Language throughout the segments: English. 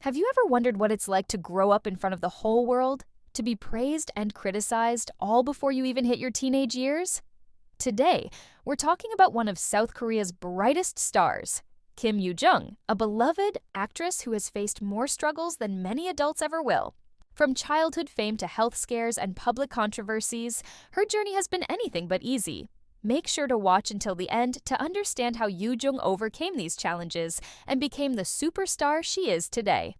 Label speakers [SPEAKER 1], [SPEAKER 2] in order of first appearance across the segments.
[SPEAKER 1] Have you ever wondered what it's like to grow up in front of the whole world? To be praised and criticized all before you even hit your teenage years? Today, we're talking about one of South Korea's brightest stars, Kim Yoo Jung, a beloved actress who has faced more struggles than many adults ever will. From childhood fame to health scares and public controversies, her journey has been anything but easy. Make sure to watch until the end to understand how Yoo Jung overcame these challenges and became the superstar she is today.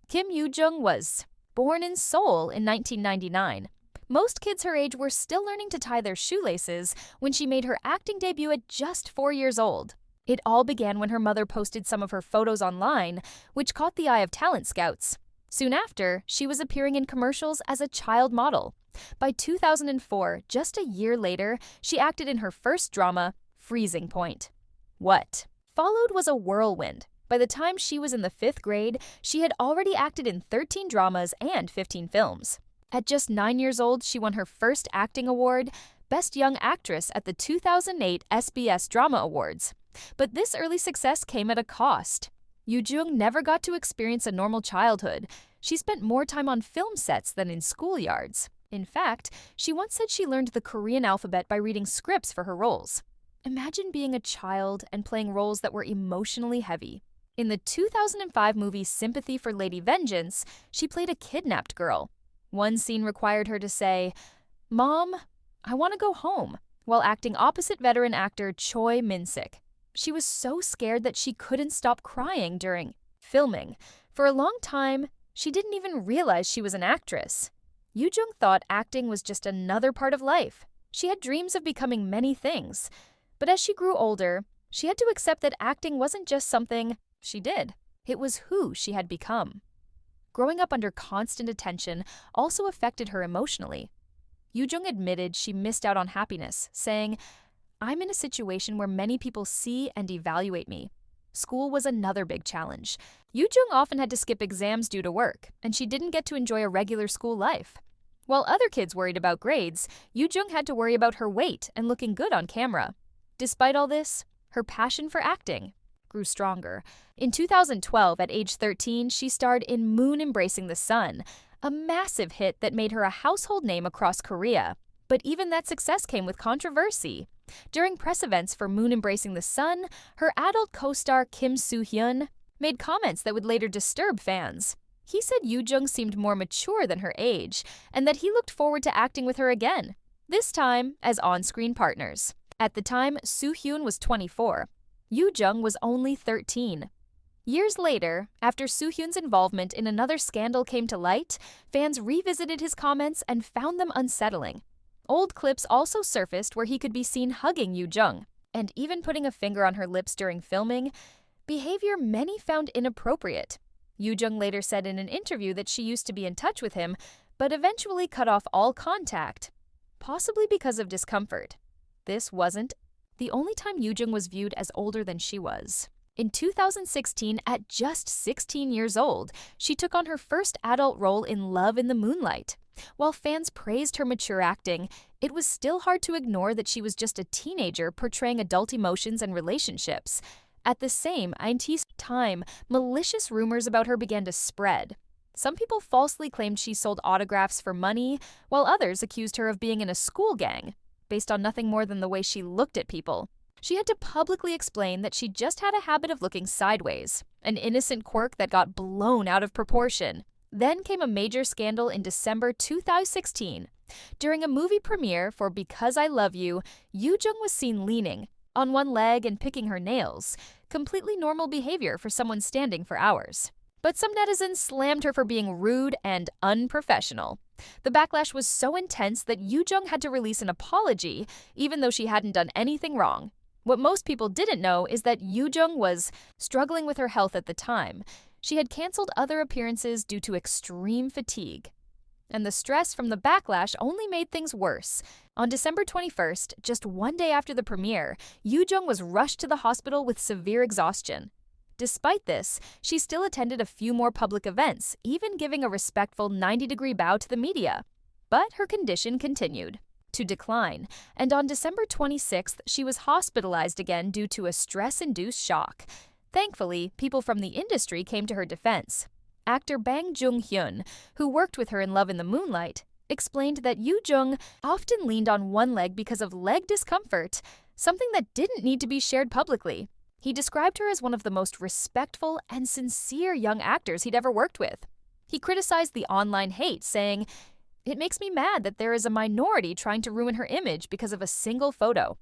[SPEAKER 1] Kim Yoo Jung was born in Seoul in 1999. Most kids her age were still learning to tie their shoelaces when she made her acting debut at just 4 years old. It all began when her mother posted some of her photos online, which caught the eye of talent scouts. Soon after, she was appearing in commercials as a child model. By 2004, just a year later, she acted in her first drama, Freezing Point. What followed was a whirlwind. By the time she was in the 5th grade, she had already acted in 13 dramas and 15 films. At just 9 years old, she won her first acting award, Best Young Actress at the 2008 SBS Drama Awards. But this early success came at a cost. Yoo Jung never got to experience a normal childhood. She spent more time on film sets than in schoolyards. In fact, she once said she learned the Korean alphabet by reading scripts for her roles. Imagine being a child and playing roles that were emotionally heavy. In the 2005 movie Sympathy for Lady Vengeance, she played a kidnapped girl. One scene required her to say, "Mom, I want to go home," while acting opposite veteran actor Choi Min-sik. She was so scared that she couldn't stop crying during filming. For a long time, she didn't even realize she was an actress. Yoo Jung thought acting was just another part of life. She had dreams of becoming many things. But as she grew older, she had to accept that acting wasn't just something she did. It was who she had become. Growing up under constant attention also affected her emotionally. Yoo Jung admitted she missed out on happiness, saying, "I'm in a situation where many people see and evaluate me." School was another big challenge. Yoo Jung often had to skip exams due to work, and she didn't get to enjoy a regular school life. While other kids worried about grades, Yoo Jung had to worry about her weight and looking good on camera. Despite all this, her passion for acting grew stronger. In 2012, at age 13, she starred in Moon Embracing the Sun, a massive hit that made her a household name across Korea. But even that success came with controversy. During press events for Moon Embracing the Sun, her adult co-star Kim Soo-hyun made comments that would later disturb fans. He said Yoo Jung seemed more mature than her age, and that he looked forward to acting with her again, this time as on-screen partners. At the time, Soo-hyun was 24. Yoo Jung was only 13. Years later, after Soo-hyun's involvement in another scandal came to light, fans revisited his comments and found them unsettling. Old clips also surfaced where he could be seen hugging Yoo Jung, and even putting a finger on her lips during filming, behavior many found inappropriate. Yoo Jung later said in an interview that she used to be in touch with him, but eventually cut off all contact, possibly because of discomfort. This wasn't the only time Yoo Jung was viewed as older than she was. In 2016, at just 16 years old, she took on her first adult role in Love in the Moonlight. While fans praised her mature acting, it was still hard to ignore that she was just a teenager portraying adult emotions and relationships. At the same time, malicious rumors about her began to spread. Some people falsely claimed she sold autographs for money, while others accused her of being in a school gang, based on nothing more than the way she looked at people. She had to publicly explain that she just had a habit of looking sideways, an innocent quirk that got blown out of proportion. Then came a major scandal in December 2016. During a movie premiere for Because I Love You, Yoo Jung was seen leaning on one leg and picking her nails, completely normal behavior for someone standing for hours. But some netizens slammed her for being rude and unprofessional. The backlash was so intense that Yoo Jung had to release an apology, even though she hadn't done anything wrong. What most people didn't know is that Yoo Jung was struggling with her health at the time. She had canceled other appearances due to extreme fatigue. And the stress from the backlash only made things worse. On December 21st, just one day after the premiere, Yoo Jung was rushed to the hospital with severe exhaustion. Despite this, she still attended a few more public events, even giving a respectful 90-degree bow to the media. But her condition continued to decline, and on December 26th, she was hospitalized again due to a stress-induced shock. Thankfully, people from the industry came to her defense. Actor Bang Joon-hyun, who worked with her in Love in the Moonlight, explained that Yoo Jung often leaned on one leg because of leg discomfort, something that didn't need to be shared publicly. He described her as one of the most respectful and sincere young actors he'd ever worked with. He criticized the online hate, saying, "It makes me mad that there is a minority trying to ruin her image because of a single photo."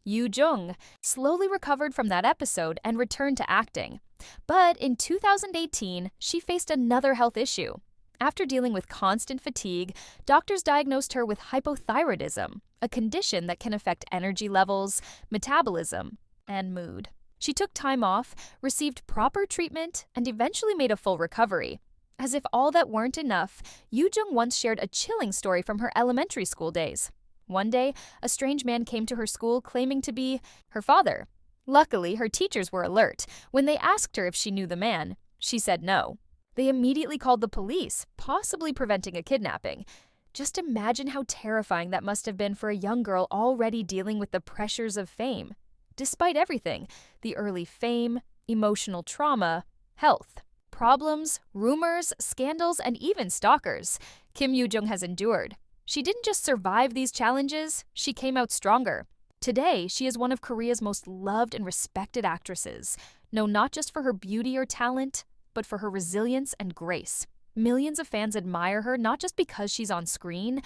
[SPEAKER 1] Yoo Jung slowly recovered from that episode and returned to acting. But in 2018, she faced another health issue. After dealing with constant fatigue, doctors diagnosed her with hypothyroidism, a condition that can affect energy levels, metabolism, and mood. She took time off, received proper treatment, and eventually made a full recovery. As if all that weren't enough, Yoo Jung once shared a chilling story from her elementary school days. One day, a strange man came to her school claiming to be her father. Luckily, her teachers were alert. When they asked her if she knew the man, she said no. They immediately called the police, possibly preventing a kidnapping. Just imagine how terrifying that must have been for a young girl already dealing with the pressures of fame. Despite everything, the early fame, emotional trauma, health, problems, rumors, scandals, and even stalkers, Kim Yoo Jung has endured. She didn't just survive these challenges, she came out stronger. Today, she is one of Korea's most loved and respected actresses, known not just for her beauty or talent, but for her resilience and grace. Millions of fans admire her not just because she's on screen,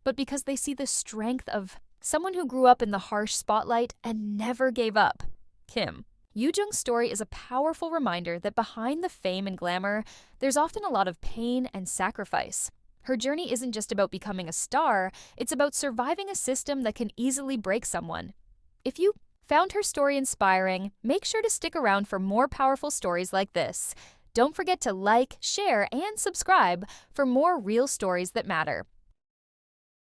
[SPEAKER 1] but because they see the strength of someone who grew up in the harsh spotlight and never gave up. Kim. Yoo Jung's story is a powerful reminder that behind the fame and glamour, there's often a lot of pain and sacrifice. Her journey isn't just about becoming a star, it's about surviving a system that can easily break someone. If you found her story inspiring, make sure to stick around for more powerful stories like this. Don't forget to like, share, and subscribe for more real stories that matter.